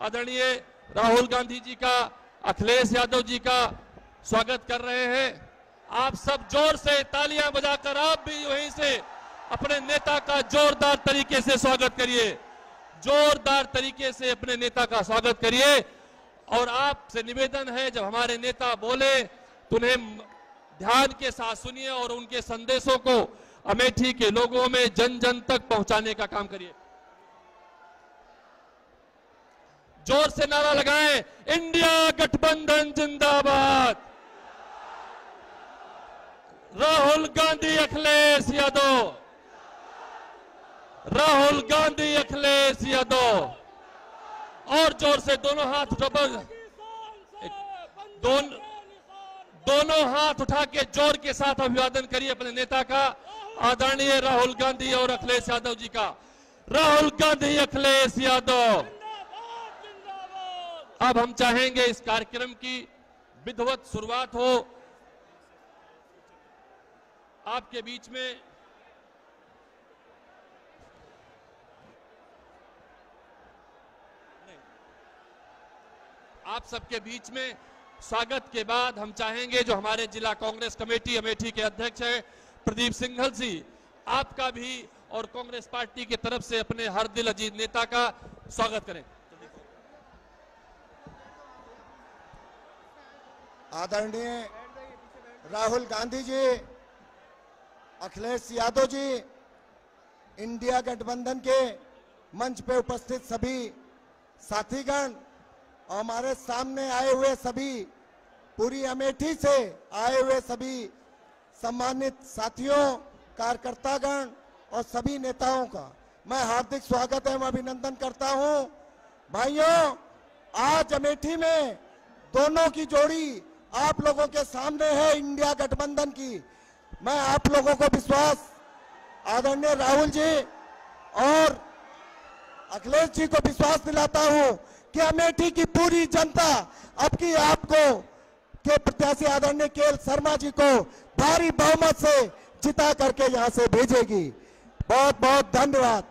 आदरणीय राहुल गांधी जी का, अखिलेश यादव जी का स्वागत कर रहे हैं। आप सब जोर से तालियां बजाकर आप भी वहीं से अपने नेता का जोरदार तरीके से स्वागत करिए, जोरदार तरीके से अपने नेता का स्वागत करिए। और आपसे निवेदन है, जब हमारे नेता बोले तो उन्हें ध्यान के साथ सुनिए और उनके संदेशों को अमेठी के लोगों में जन जन तक पहुंचाने का काम करिए। जोर से नारा लगाएं, इंडिया गठबंधन जिंदाबाद, राहुल गांधी अखिलेश यादव, राहुल गांधी अखिलेश यादव। और जोर से दोनों हाथ दोनों हाथ उठा के जोर के साथ अभिवादन करिए अपने नेता का, आदरणीय राहुल गांधी और अखिलेश यादव जी का। राहुल गांधी अखिलेश यादव। अब हम चाहेंगे इस कार्यक्रम की विधिवत शुरुआत हो। आपके बीच में आप सबके बीच में स्वागत के बाद हम चाहेंगे जो हमारे जिला कांग्रेस कमेटी अमेठी के अध्यक्ष हैं प्रदीप सिंघल जी, आपका भी और कांग्रेस पार्टी की तरफ से अपने हर दिल अजीज नेता का स्वागत करें। आदरणीय राहुल गांधी जी, अखिलेश यादव जी, इंडिया गठबंधन के मंच पे उपस्थित सभी साथीगण और हमारे सामने आए हुए सभी पूरी अमेठी से आए हुए सभी सम्मानित साथियों, कार्यकर्तागण और सभी नेताओं का मैं हार्दिक स्वागत एवं अभिनंदन करता हूं। भाइयों, आज अमेठी में दोनों की जोड़ी आप लोगों के सामने है, इंडिया गठबंधन की। मैं आप लोगों को विश्वास, आदरणीय राहुल जी और अखिलेश जी को विश्वास दिलाता हूं कि अमेठी की पूरी जनता अब की आपको के प्रत्याशी आदरणीय केएल शर्मा जी को भारी बहुमत से जिता करके यहां से भेजेगी। बहुत बहुत धन्यवाद।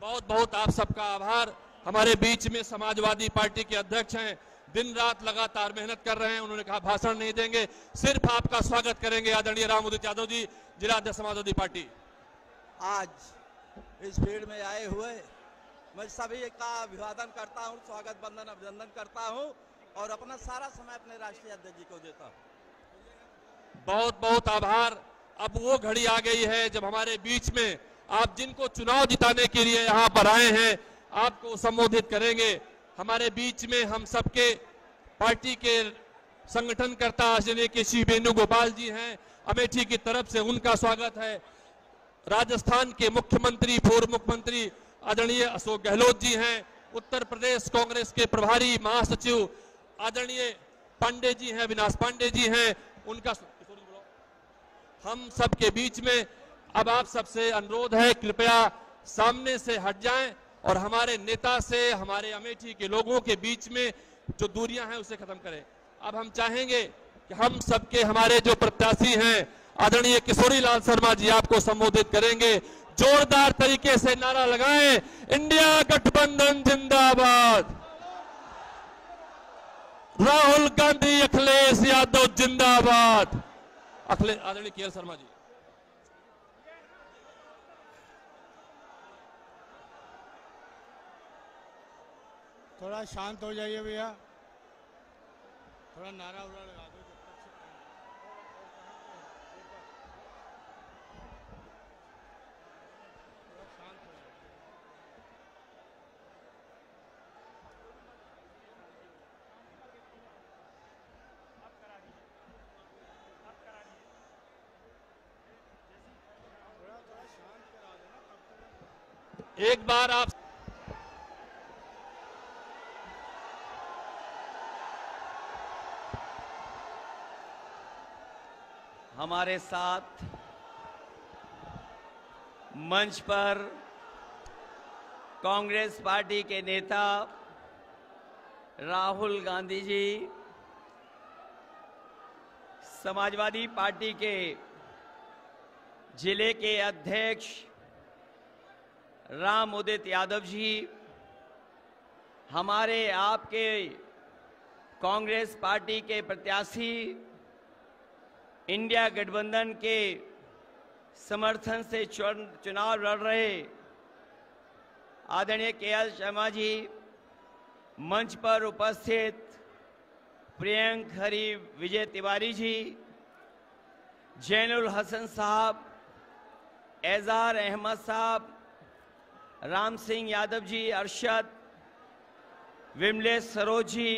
बहुत बहुत आप सबका आभार। हमारे बीच में समाजवादी पार्टी के अध्यक्ष हैं, दिन रात लगातार मेहनत कर रहे हैं। उन्होंने कहा भाषण नहीं देंगे, सिर्फ आपका स्वागत करेंगे। आदरणीय राम उदित यादव जी, जिला अध्यक्ष समाजवादी पार्टी। आज इस भीड़ में आए हुए मैं सभी का अभिवादन करता हूं, स्वागत बंदन अभिनंदन करता हूं और अपना सारा समय अपने राष्ट्रीय अध्यक्ष जी को देता हूं। बहुत बहुत आभार। अब वो घड़ी आ गई है जब हमारे बीच में आप जिनको चुनाव जिताने के लिए यहाँ पर आए हैं, आपको संबोधित करेंगे। हमारे बीच में हम सबके पार्टी के संगठनकर्ता आदरणीय केसी वेणुगोपाल जी हैं, अमेठी की तरफ से उनका स्वागत है। राजस्थान के मुख्यमंत्री, पूर्व मुख्यमंत्री आदरणीय अशोक गहलोत जी हैं। उत्तर प्रदेश कांग्रेस के प्रभारी महासचिव आदरणीय पांडे जी हैं, अविनाश पांडे जी हैं, उनका हम सबके बीच में अब आप सबसे अनुरोध है, कृपया सामने से हट जाएं और हमारे नेता से, हमारे अमेठी के लोगों के बीच में जो दूरियां हैं उसे खत्म करें। अब हम चाहेंगे कि हम सबके हमारे जो प्रत्याशी हैं आदरणीय किशोरी लाल शर्मा जी आपको संबोधित करेंगे। जोरदार तरीके से नारा लगाएं, इंडिया गठबंधन जिंदाबाद, राहुल गांधी अखिलेश यादव जिंदाबाद। आदरणीय केएल शर्मा जी। थोड़ा शांत हो जाइए भैया, थोड़ा नारा उरा लगा दो। एक बार आप हमारे साथ मंच पर कांग्रेस पार्टी के नेता राहुल गांधी जी, समाजवादी पार्टी के जिले के अध्यक्ष राम उदित यादव जी, हमारे आपके कांग्रेस पार्टी के प्रत्याशी, इंडिया गठबंधन के समर्थन से चुनाव लड़ रहे आदरणीय के.एल. शर्मा जी, मंच पर उपस्थित प्रियंक हरी विजय तिवारी जी, जैनुल हसन साहब, एजार अहमद साहब, राम सिंह यादव जी, अरशद, विमलेश सरोज जी,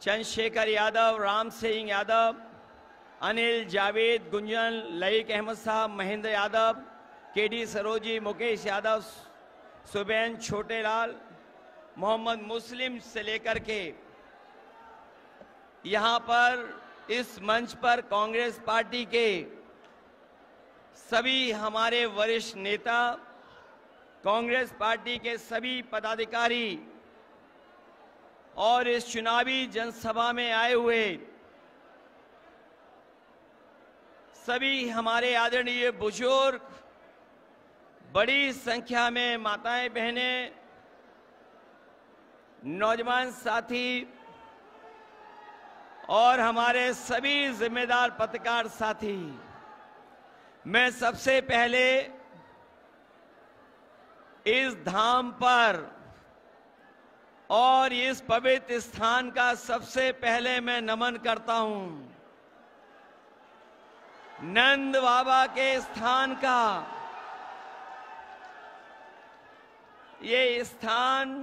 चंद्रशेखर यादव, राम सिंह यादव, अनिल, जावेद, गुंजन, लईक अहमद साहब, महेंद्र यादव, केडी सरोजी, मुकेश यादव, सुबैन छोटेलाल, मोहम्मद मुस्लिम से लेकर के यहाँ पर इस मंच पर कांग्रेस पार्टी के सभी हमारे वरिष्ठ नेता, कांग्रेस पार्टी के सभी पदाधिकारी और इस चुनावी जनसभा में आए हुए सभी हमारे आदरणीय बुजुर्ग, बड़ी संख्या में माताएं बहनें, नौजवान साथी और हमारे सभी जिम्मेदार पत्रकार साथी, मैं सबसे पहले इस धाम पर और इस पवित्र स्थान का सबसे पहले मैं नमन करता हूं। नंद बाबा के स्थान का ये स्थान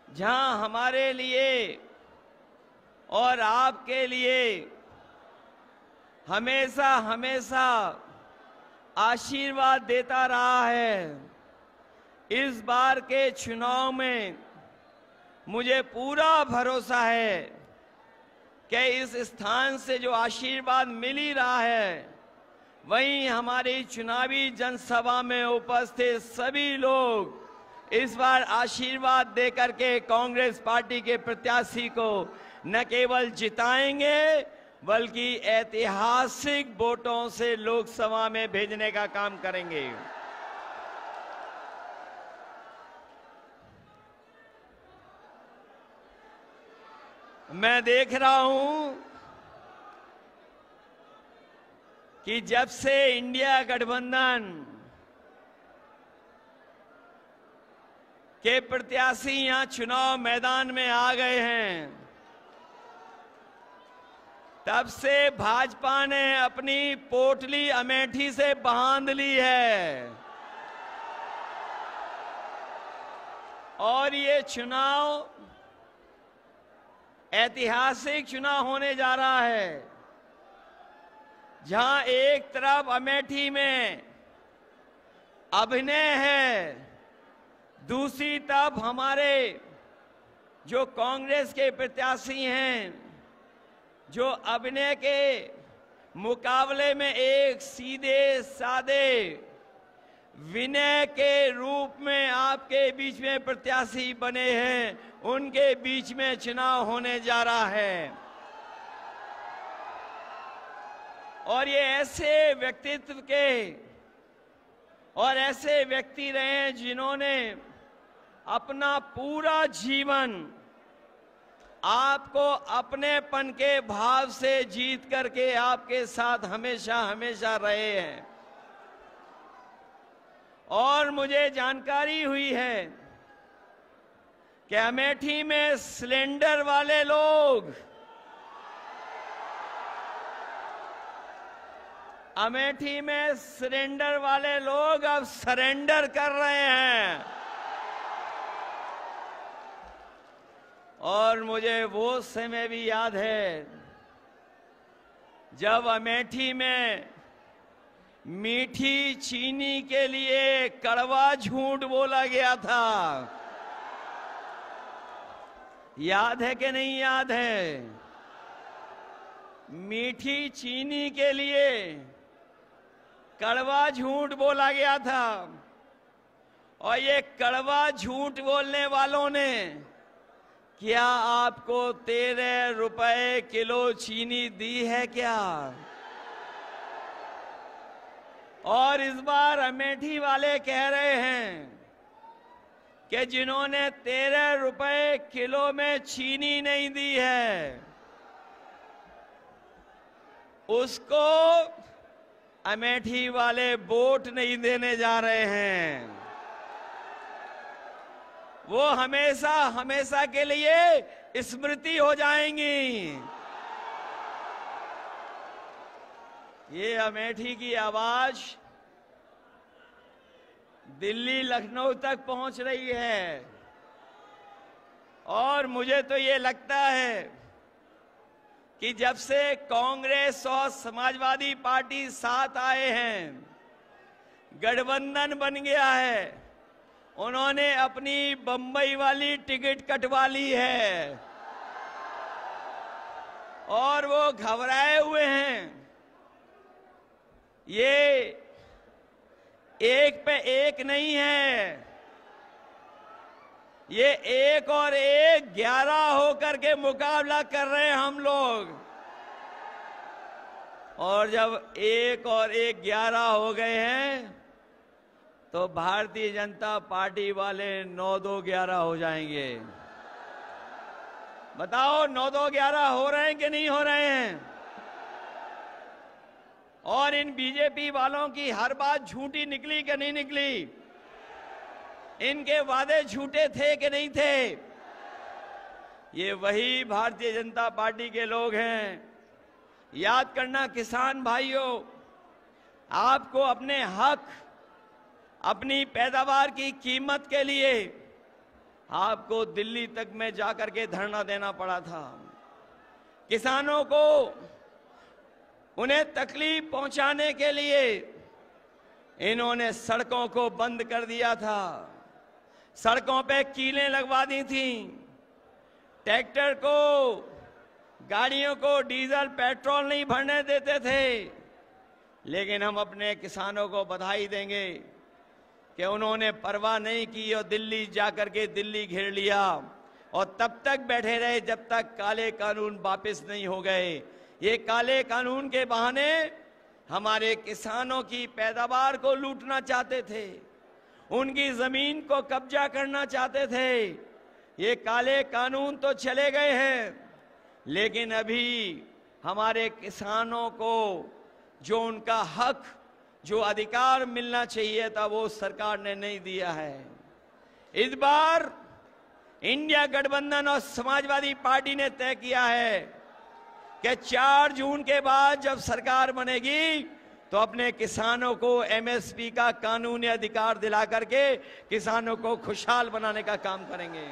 जहां हमारे लिए और आपके लिए हमेशा हमेशा आशीर्वाद देता रहा है। इस बार के चुनाव में मुझे पूरा भरोसा है कि इस स्थान से जो आशीर्वाद मिल ही रहा है, वहीं हमारी चुनावी जनसभा में उपस्थित सभी लोग इस बार आशीर्वाद देकर के कांग्रेस पार्टी के प्रत्याशी को न केवल जिताएंगे बल्कि ऐतिहासिक वोटों से लोकसभा में भेजने का काम करेंगे। मैं देख रहा हूं कि जब से इंडिया गठबंधन के प्रत्याशी यहां चुनाव मैदान में आ गए हैं, तब से भाजपा ने अपनी पोटली अमेठी से बांध ली है और ये चुनाव ऐतिहासिक चुनाव होने जा रहा है, जहां एक तरफ अमेठी में अभिनय है, दूसरी तरफ हमारे जो कांग्रेस के प्रत्याशी हैं, जो अभिनय के मुकाबले में एक सीधे सादे विनय के रूप में आपके बीच में प्रत्याशी बने हैं, उनके बीच में चुनाव होने जा रहा है। और ये ऐसे व्यक्तित्व के और ऐसे व्यक्ति रहे हैं जिन्होंने अपना पूरा जीवन आपको अपनेपन के भाव से जीत करके आपके साथ हमेशा हमेशा रहे हैं। और मुझे जानकारी हुई है कि अमेठी में सिलेंडर वाले लोग, अमेठी में सिलेंडर वाले लोग अब सरेंडर कर रहे हैं। और मुझे वो समय भी याद है जब अमेठी में मीठी चीनी के लिए कड़वा झूठ बोला गया था। याद है कि नहीं याद है? मीठी चीनी के लिए कड़वा झूठ बोला गया था और ये कड़वा झूठ बोलने वालों ने क्या आपको 13 रुपए किलो चीनी दी है क्या? और इस बार अमेठी वाले कह रहे हैं कि जिन्होंने 13 रुपए किलो में चीनी नहीं दी है उसको अमेठी वाले वोट नहीं देने जा रहे हैं। वो हमेशा हमेशा के लिए स्मृति हो जाएंगी। ये अमेठी की आवाज दिल्ली लखनऊ तक पहुंच रही है और मुझे तो ये लगता है कि जब से कांग्रेस और समाजवादी पार्टी साथ आए हैं, गठबंधन बन गया है, उन्होंने अपनी बंबई वाली टिकट कटवा ली है और वो घबराए हुए हैं। ये एक पे एक नहीं है, ये एक और एक 11 होकर के मुकाबला कर रहे हैं हम लोग। और जब 1 और 1 11 हो गए हैं तो भारतीय जनता पार्टी वाले 9-2 11 हो जाएंगे। बताओ 9-2 11 हो रहे हैं कि नहीं हो रहे हैं? और इन बीजेपी वालों की हर बात झूठी निकली कि नहीं निकली? इनके वादे झूठे थे कि नहीं थे? ये वही भारतीय जनता पार्टी के लोग हैं। याद करना किसान भाइयों, आपको अपने हक, अपनी पैदावार की कीमत के लिए आपको दिल्ली तक में जाकर के धरना देना पड़ा था। किसानों को उन्हें तकलीफ पहुंचाने के लिए इन्होंने सड़कों को बंद कर दिया था, सड़कों पे कीलें लगवा दी थी, ट्रैक्टर को, गाड़ियों को डीजल पेट्रोल नहीं भरने देते थे। लेकिन हम अपने किसानों को बधाई देंगे कि उन्होंने परवाह नहीं की और दिल्ली जाकर के दिल्ली घेर लिया और तब तक बैठे रहे जब तक काले कानून वापस नहीं हो गए। ये काले कानून के बहाने हमारे किसानों की पैदावार को लूटना चाहते थे, उनकी जमीन को कब्जा करना चाहते थे। ये काले कानून तो चले गए हैं, लेकिन अभी हमारे किसानों को जो उनका हक, जो अधिकार मिलना चाहिए था, वो सरकार ने नहीं दिया है। इस बार इंडिया गठबंधन और समाजवादी पार्टी ने तय किया है कि 4 जून के बाद जब सरकार बनेगी तो अपने किसानों को एमएसपी का कानूनी अधिकार दिला करके किसानों को खुशहाल बनाने का काम करेंगे।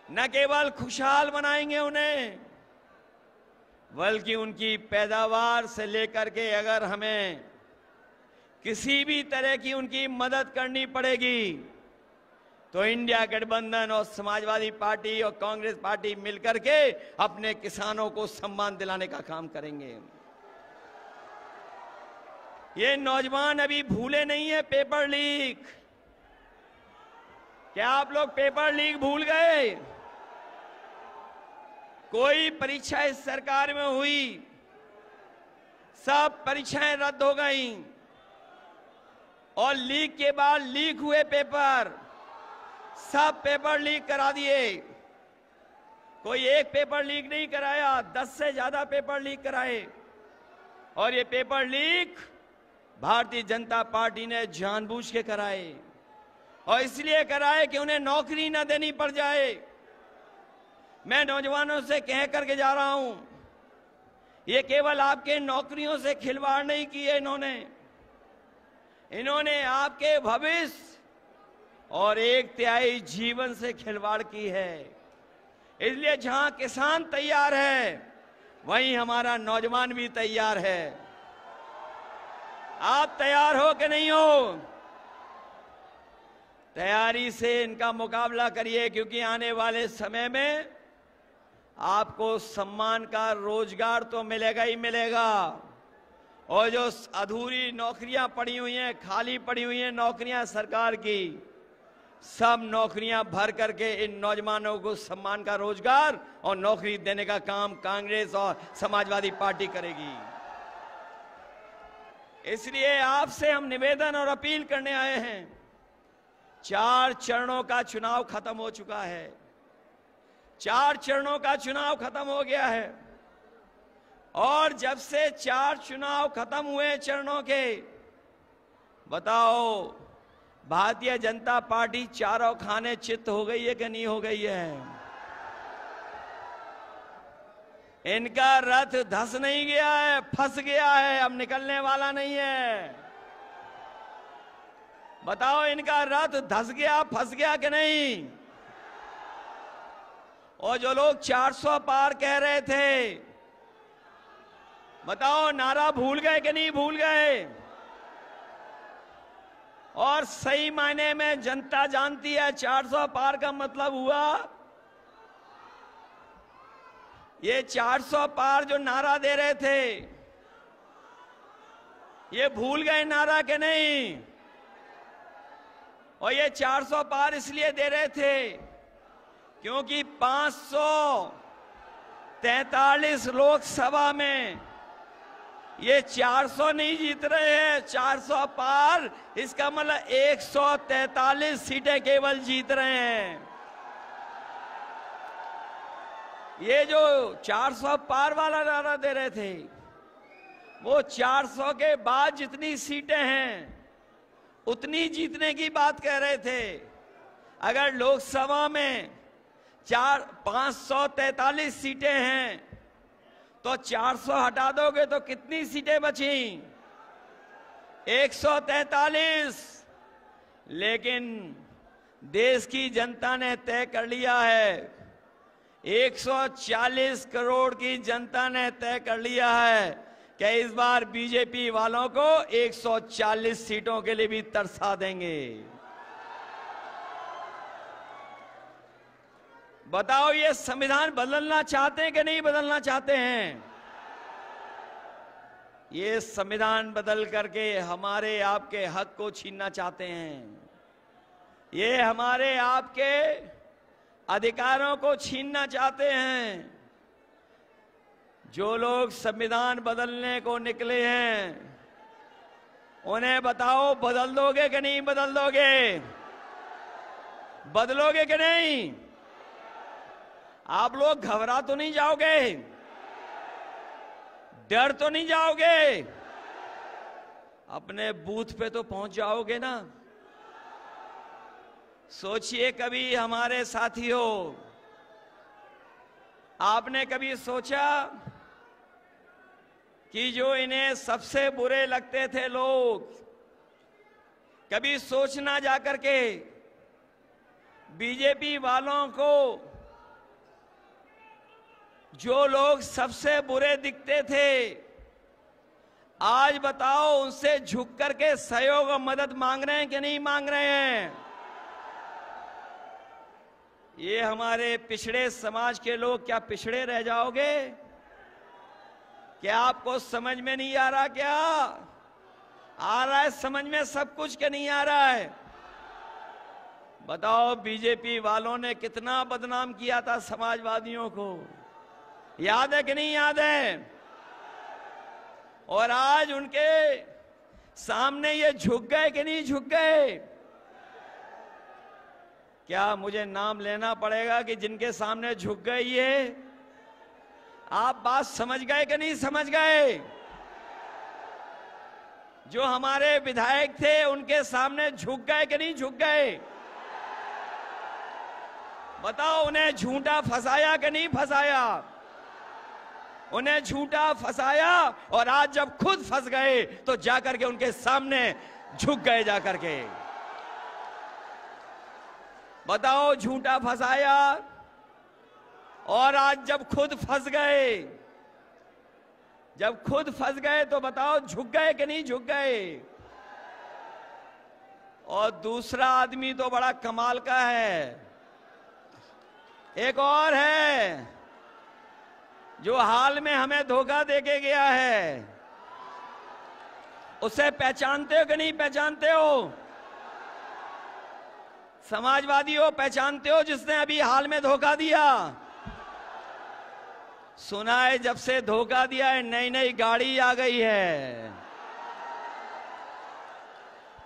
न केवल खुशहाल बनाएंगे उन्हें, बल्कि उनकी पैदावार से लेकर के अगर हमें किसी भी तरह की उनकी मदद करनी पड़ेगी तो इंडिया गठबंधन और समाजवादी पार्टी और कांग्रेस पार्टी मिलकर के अपने किसानों को सम्मान दिलाने का काम करेंगे। ये नौजवान अभी भूले नहीं है पेपर लीक। क्या आप लोग पेपर लीक भूल गए? कोई परीक्षा इस सरकार में हुई, सब परीक्षाएं रद्द हो गई और लीक के बाद लीक हुए पेपर, सब पेपर लीक करा दिए। कोई एक पेपर लीक नहीं कराया, 10 से ज्यादा पेपर लीक कराए। और ये paper leak Bharatiya Janata party ने जानबूझ के कराए और इसलिए कराए कि उन्हें नौकरी न देनी पड़ जाए। मैं नौजवानों से कह करके जा रहा हूं, ये केवल आपके नौकरियों से खिलवाड़ नहीं किए इन्होंने आपके भविष्य और 1/3 जीवन से खिलवाड़ की है। इसलिए जहां किसान तैयार है वहीं हमारा नौजवान भी तैयार है। आप तैयार हो कि नहीं हो? तैयारी से इनका मुकाबला करिए, क्योंकि आने वाले समय में आपको सम्मान का रोजगार तो मिलेगा ही मिलेगा। और जो अधूरी नौकरियां पड़ी हुई हैं, खाली पड़ी हुई हैं नौकरियां सरकार की, सब नौकरियां भर करके इन नौजवानों को सम्मान का रोजगार और नौकरी देने का काम कांग्रेस और समाजवादी पार्टी करेगी। इसलिए आपसे हम निवेदन और अपील करने आए हैं। 4 चरणों का चुनाव खत्म हो चुका है। 4 चरणों का चुनाव खत्म हो गया है और जब से 4 चुनाव खत्म हुए चरणों के, बताओ भारतीय जनता पार्टी चारों खाने चित्त हो गई है कि नहीं हो गई है? इनका रथ धस नहीं गया है, फंस गया है, अब निकलने वाला नहीं है। बताओ इनका रथ धस गया, फंस गया कि नहीं? और जो लोग 400 पार कह रहे थे, बताओ नारा भूल गए कि नहीं भूल गए? और सही मायने में जनता जानती है 400 पार का मतलब हुआ, ये 400 पार जो नारा दे रहे थे, ये भूल गए नारा के नहीं? और ये 400 पार इसलिए दे रहे थे क्योंकि 543 लोकसभा में ये 400 नहीं जीत रहे हैं, 400 पार, इसका मतलब 143 सीटें केवल जीत रहे हैं। ये जो 400 पार वाला नारा दे रहे थे, वो 400 के बाद जितनी सीटें हैं उतनी जीतने की बात कह रहे थे। अगर लोकसभा में 543 सीटें हैं तो 400 हटा दोगे तो कितनी सीटें बची? 143। लेकिन देश की जनता ने तय कर लिया है, 140 करोड़ की जनता ने तय कर लिया है कि इस बार बीजेपी वालों को 140 सीटों के लिए भी तरसा देंगे। बताओ ये संविधान बदलना चाहते हैं कि नहीं बदलना चाहते हैं? ये संविधान बदल करके हमारे आपके हक को छीनना चाहते हैं। ये हमारे आपके अधिकारों को छीनना चाहते हैं। जो लोग संविधान बदलने को निकले हैं उन्हें बताओ बदल दोगे कि नहीं बदल दोगे? बदलोगे कि नहीं? आप लोग घबरा तो नहीं जाओगे? डर तो नहीं जाओगे? अपने बूथ पे तो पहुंच जाओगे ना? सोचिए कभी हमारे साथियों, आपने कभी सोचा कि जो इन्हें सबसे बुरे लगते थे लोग, कभी सोचना जाकर के बीजेपी वालों को जो लोग सबसे बुरे दिखते थे, आज बताओ उनसे झुक करके सहयोग और मदद मांग रहे हैं कि नहीं मांग रहे हैं? ये हमारे पिछड़े समाज के लोग क्या पिछड़े रह जाओगे? क्या आपको समझ में नहीं आ रहा? क्या आ रहा है समझ में सब कुछ के नहीं आ रहा है? बताओ बीजेपी वालों ने कितना बदनाम किया था समाजवादियों को, याद है कि नहीं याद है? और आज उनके सामने ये झुक गए कि नहीं झुक गए? क्या मुझे नाम लेना पड़ेगा कि जिनके सामने झुक गए ये? आप बात समझ गए कि नहीं समझ गए? जो हमारे विधायक थे उनके सामने झुक गए कि नहीं झुक गए? बताओ उन्हें झूठा फंसाया कि नहीं फंसाया? उन्हें झूठा फंसाया और आज जब खुद फंस गए तो जाकर के उनके सामने झुक गए जाकर के। बताओ झूठा फंसाया और आज जब खुद फंस गए, जब खुद फंस गए तो बताओ झुक गए कि नहीं झुक गए? और दूसरा आदमी तो बड़ा कमाल का है, एक और है जो हाल में हमें धोखा देके गया है। उसे पहचानते हो कि नहीं पहचानते हो? समाजवादियों पहचानते हो जिसने अभी हाल में धोखा दिया? सुना है जब से धोखा दिया है नई नई गाड़ी आ गई है।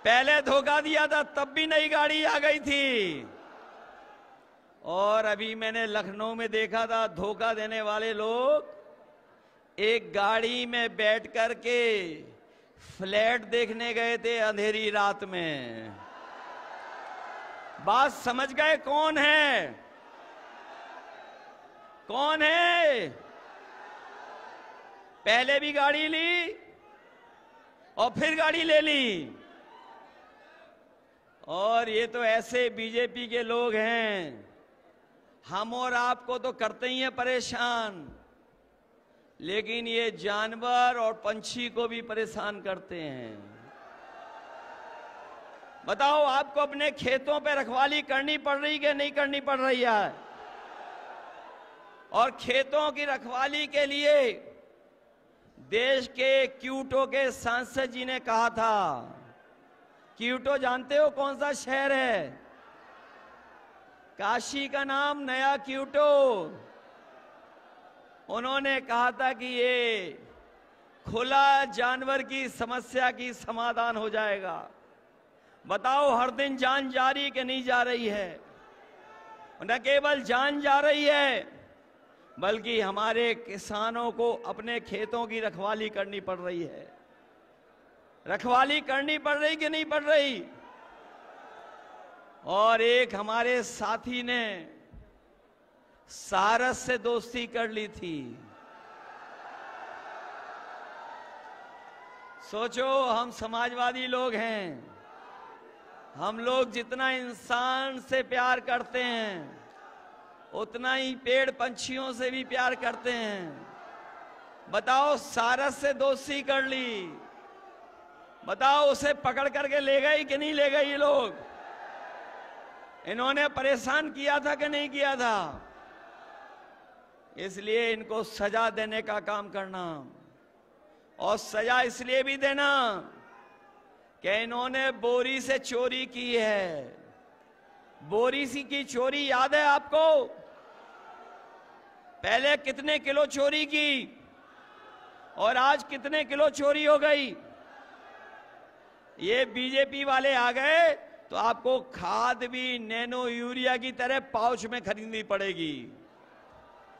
पहले धोखा दिया था तब भी नई गाड़ी आ गई थी, और अभी मैंने लखनऊ में देखा था धोखा देने वाले लोग एक गाड़ी में बैठ करके फ्लैट देखने गए थे अंधेरी रात में। बात समझ गए कौन है? कौन है? पहले भी गाड़ी ली और फिर गाड़ी ले ली। और ये तो ऐसे बीजेपी के लोग हैं, हम और आपको तो करते ही हैं परेशान, लेकिन ये जानवर और पंछी को भी परेशान करते हैं। बताओ, आपको अपने खेतों पे रखवाली करनी पड़ रही कि नहीं करनी पड़ रही है? और खेतों की रखवाली के लिए देश के क्योटो के सांसद जी ने कहा था, क्योटो जानते हो कौन सा शहर है? काशी का नाम नया क्योटो। उन्होंने कहा था कि ये खुला जानवर की समस्या की समाधान हो जाएगा। बताओ, हर दिन जान जा रही कि नहीं जा रही है? न केवल जान जा रही है, बल्कि हमारे किसानों को अपने खेतों की रखवाली करनी पड़ रही है। रखवाली करनी पड़ रही कि नहीं पड़ रही? और एक हमारे साथी ने सारस से दोस्ती कर ली थी। सोचो, हम समाजवादी लोग हैं, हम लोग जितना इंसान से प्यार करते हैं उतना ही पेड़ पंछियों से भी प्यार करते हैं। बताओ, सारस से दोस्ती कर ली, बताओ उसे पकड़ करके ले गई कि नहीं ले गई? ये लोग, इन्होंने परेशान किया था कि नहीं किया था? इसलिए इनको सजा देने का काम करना, और सजा इसलिए भी देना कि इन्होंने बोरी से चोरी की है। बोरी सी की चोरी याद है आपको? पहले कितने किलो चोरी की और आज कितने किलो चोरी हो गई? ये बीजेपी वाले आ गए तो आपको खाद भी नैनो यूरिया की तरह पाउच में खरीदनी पड़ेगी।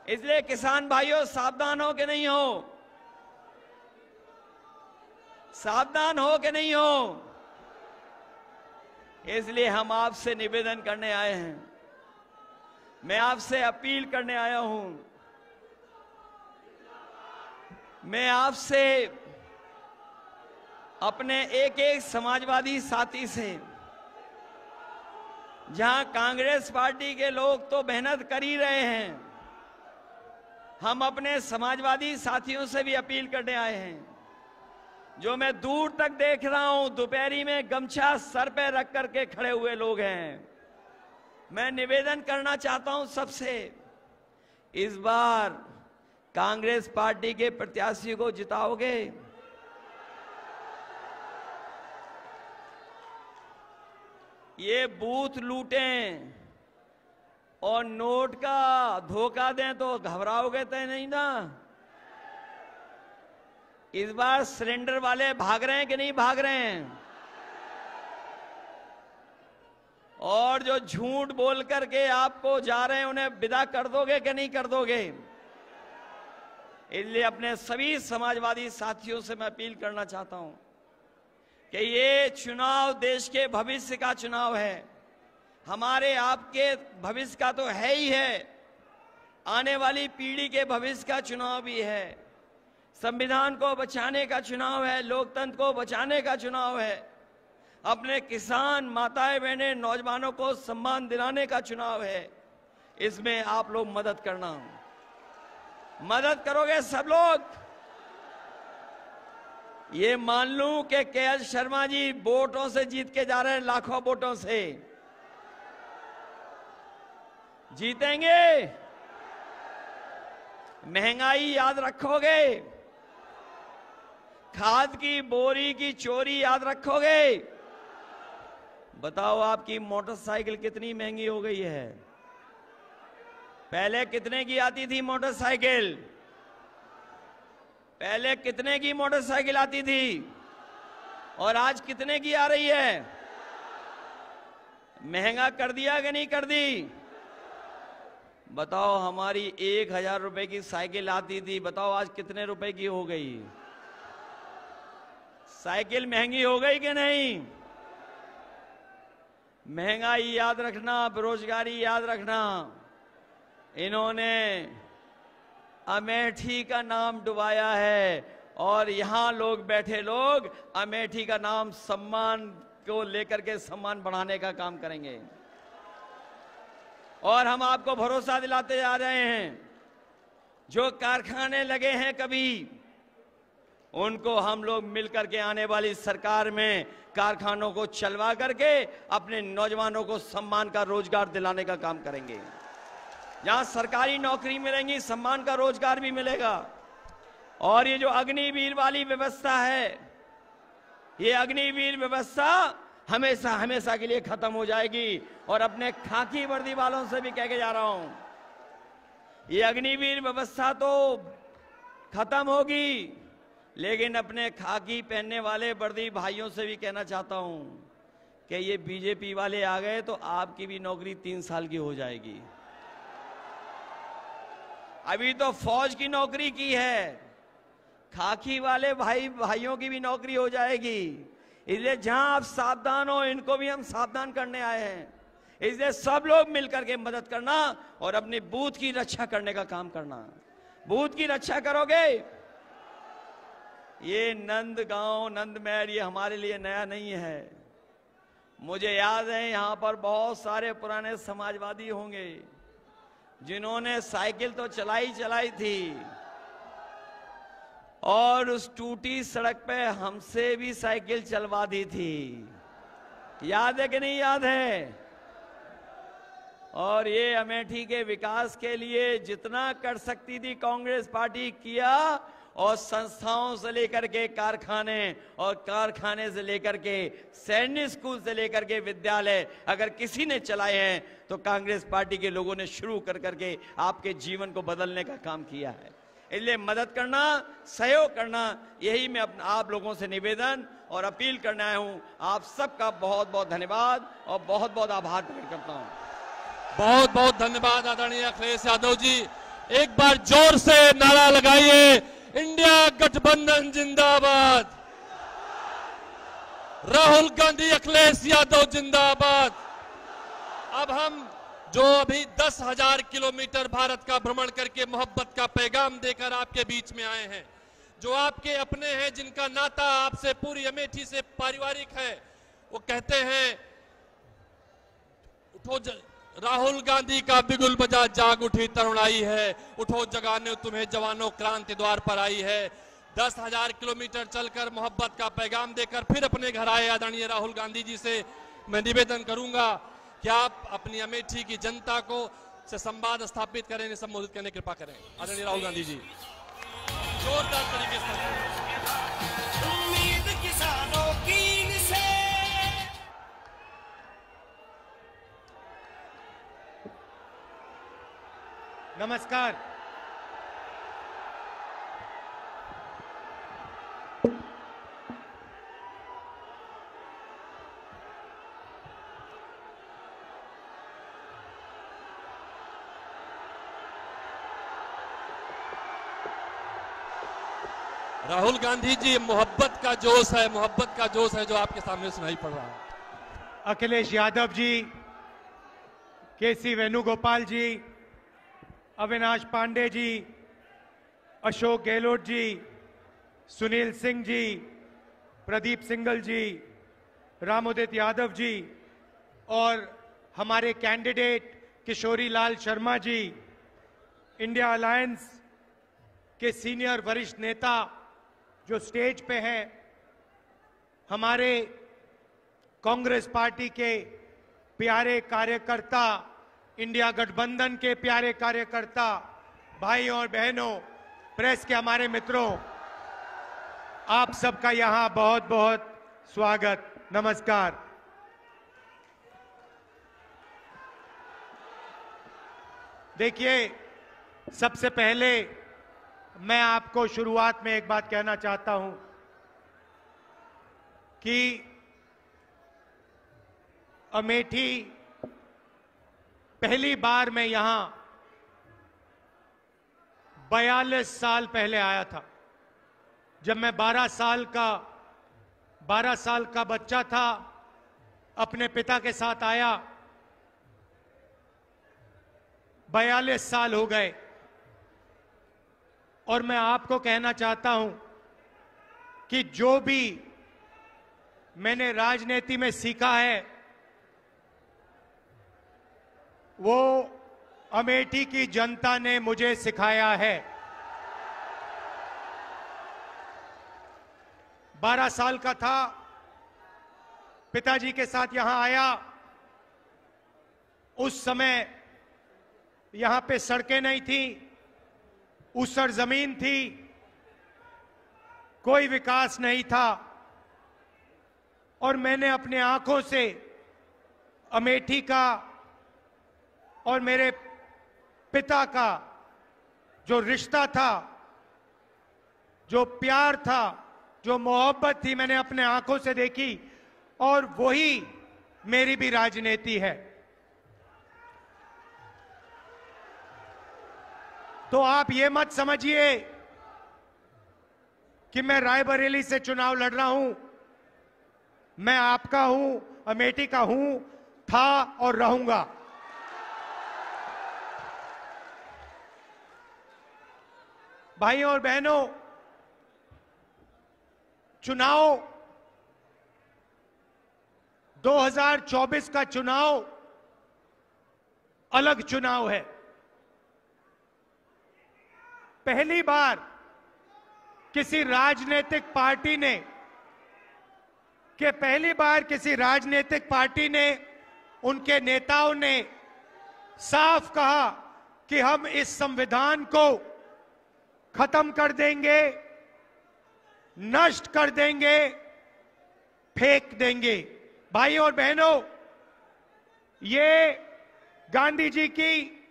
इसलिए किसान भाइयों, सावधान हो कि नहीं हो? सावधान हो कि नहीं हो? इसलिए हम आपसे निवेदन करने आए हैं, मैं आपसे अपील करने आया हूं, मैं आपसे अपने एक एक समाजवादी साथी से, जहां कांग्रेस पार्टी के लोग तो मेहनत कर ही रहे हैं, हम अपने समाजवादी साथियों से भी अपील करने आए हैं। जो मैं दूर तक देख रहा हूं, दोपहरी में गमछा सर पे रख करके खड़े हुए लोग हैं। मैं निवेदन करना चाहता हूं सबसे, इस बार कांग्रेस पार्टी के प्रत्याशी को जिताओगे? ये बूथ लूटें और नोट का धोखा दें तो घबराओगे तो नहीं ना? इस बार सिलेंडर वाले भाग रहे हैं कि नहीं भाग रहे हैं? और जो झूठ बोल करके आपको जा रहे हैं उन्हें विदा कर दोगे कि नहीं कर दोगे? इसलिए अपने सभी समाजवादी साथियों से मैं अपील करना चाहता हूं कि ये चुनाव देश के भविष्य का चुनाव है, हमारे आपके भविष्य का तो है ही है, आने वाली पीढ़ी के भविष्य का चुनाव भी है, संविधान को बचाने का चुनाव है, लोकतंत्र को बचाने का चुनाव है, अपने किसान माताएं बहनें नौजवानों को सम्मान दिलाने का चुनाव है। इसमें आप लोग मदद करना, मदद करोगे सब लोग? ये मान लूं कि के.एल. शर्मा जी वोटों से जीत के जा रहे हैं, लाखों वोटों से जीतेंगे। महंगाई याद रखोगे? खाद की बोरी की चोरी याद रखोगे? बताओ, आपकी मोटरसाइकिल कितनी महंगी हो गई है? पहले कितने की आती थी और आज कितने की आ रही है? महंगा कर दिया कि नहीं कर दी? बताओ, हमारी 1000 रुपए की साइकिल आती थी, बताओ आज कितने रुपए की हो गई? साइकिल महंगी हो गई कि नहीं? महंगाई याद रखना, बेरोजगारी याद रखना। इन्होंने अमेठी का नाम डुबाया है और यहां लोग बैठे लोग अमेठी का नाम सम्मान को लेकर के सम्मान बढ़ाने का काम करेंगे। और हम आपको भरोसा दिलाते जा रहे हैं, जो कारखाने लगे हैं कभी, उनको हम लोग मिलकर के आने वाली सरकार में कारखानों को चलवा करके अपने नौजवानों को सम्मान का रोजगार दिलाने का काम करेंगे। जहां सरकारी नौकरी मिलेंगी, सम्मान का रोजगार भी मिलेगा। और ये जो अग्निवीर वाली व्यवस्था है, ये अग्निवीर व्यवस्था हमेशा हमेशा के लिए खत्म हो जाएगी। और अपने खाकी वर्दी वालों से भी कह के जा रहा हूं, ये अग्निवीर व्यवस्था तो खत्म होगी, लेकिन अपने खाकी पहनने वाले वर्दी भाइयों से भी कहना चाहता हूं कि ये बीजेपी वाले आ गए तो आपकी भी नौकरी 3 साल की हो जाएगी। अभी तो फौज की नौकरी की है, खाकी वाले भाइयों की भी नौकरी हो जाएगी। इसलिए जहां आप सावधान हो, इनको भी हम सावधान करने आए हैं। इसलिए सब लोग मिलकर के मदद करना और अपने बूथ की रक्षा करने का काम करना। बूथ की रक्षा करोगे। ये नंदगांव, नंदमहर, ये हमारे लिए नया नहीं है। मुझे याद है यहां पर बहुत सारे पुराने समाजवादी होंगे जिन्होंने साइकिल तो चलाई थी, और उस टूटी सड़क पे हमसे भी साइकिल चलवा दी थी। याद है कि नहीं याद है? और ये अमेठी के विकास के लिए जितना कर सकती थी कांग्रेस पार्टी किया, और संस्थाओं से लेकर के कारखाने, और कारखाने से लेकर के सैनिक स्कूल से लेकर के विद्यालय अगर किसी ने चलाए हैं तो कांग्रेस पार्टी के लोगों ने शुरू कर करके आपके जीवन को बदलने का काम किया है। इसलिए मदद करना, सहयोग करना, यही मैं आप लोगों से निवेदन और अपील करने आया हूं। आप सबका बहुत बहुत धन्यवाद और बहुत बहुत आभार प्रकट करता हूं। बहुत बहुत धन्यवाद आदरणीय अखिलेश यादव जी। एक बार जोर से नारा लगाइए, इंडिया गठबंधन जिंदाबाद, राहुल गांधी अखिलेश यादव जिंदाबाद। अब हम जो अभी 10,000 किलोमीटर भारत का भ्रमण करके मोहब्बत का पैगाम देकर आपके बीच में आए हैं, जो आपके अपने हैं, जिनका नाता आपसे पूरी अमेठी से पारिवारिक है, वो कहते हैं, उठो राहुल गांधी का बिगुल बजा, जाग उठी तरुणाई है, उठो जगाने तुम्हें जवानों, क्रांति द्वार पर आई है। 10,000 किलोमीटर चलकर मोहब्बत का पैगाम देकर फिर अपने घर आए आदरणीय राहुल गांधी जी से मैं निवेदन करूंगा कि आप अपनी अमेठी की जनता को से संवाद स्थापित करें, संबोधित करने की कृपा करें। आदरणीय राहुल गांधी जी जोरदार तरीके से। उम्मीद किसानों की से नमस्कार। राहुल गांधी जी, मोहब्बत का जोश है, मोहब्बत का जोश है जो आपके सामने सुनाई पड़ रहा है। अखिलेश यादव जी, केसी वेणुगोपाल जी, अविनाश पांडे जी, अशोक गहलोत जी, सुनील सिंह जी, प्रदीप सिंघल जी, रामोदित यादव जी और हमारे candidate Kishori Lal Sharma ji, India alliance के सीनियर वरिष्ठ नेता जो स्टेज पे हैं, हमारे कांग्रेस पार्टी के प्यारे कार्यकर्ता, इंडिया गठबंधन के प्यारे कार्यकर्ता, भाइयों और बहनों, प्रेस के हमारे मित्रों, आप सबका यहां बहुत बहुत स्वागत, नमस्कार। देखिए, सबसे पहले मैं आपको शुरुआत में एक बात कहना चाहता हूं कि अमेठी पहली बार मैं यहां 42 साल पहले आया था, जब मैं 12 साल का बच्चा था। अपने पिता के साथ आया। 42 साल हो गए और मैं आपको कहना चाहता हूं कि जो भी मैंने राजनीति में सीखा है वो अमेठी की जनता ने मुझे सिखाया है। 12 साल का था, पिताजी के साथ यहां आया। उस समय यहां पे सड़कें नहीं थी, ऊसर जमीन थी, कोई विकास नहीं था। और मैंने अपने आंखों से अमेठी का और मेरे पिता का जो रिश्ता था, जो प्यार था, जो मोहब्बत थी, मैंने अपने आंखों से देखी। और वही मेरी भी राजनीति है। तो आप ये मत समझिए कि मैं रायबरेली से चुनाव लड़ रहा हूं। मैं आपका हूं, अमेठी का हूं, था और रहूंगा। भाइयों और बहनों, चुनाव 2024 का चुनाव अलग चुनाव है। पहली बार किसी राजनीतिक पार्टी ने उनके नेताओं ने साफ कहा कि हम इस संविधान को खत्म कर देंगे, नष्ट कर देंगे, फेंक देंगे। भाइयों और बहनों, ये गांधी जी की,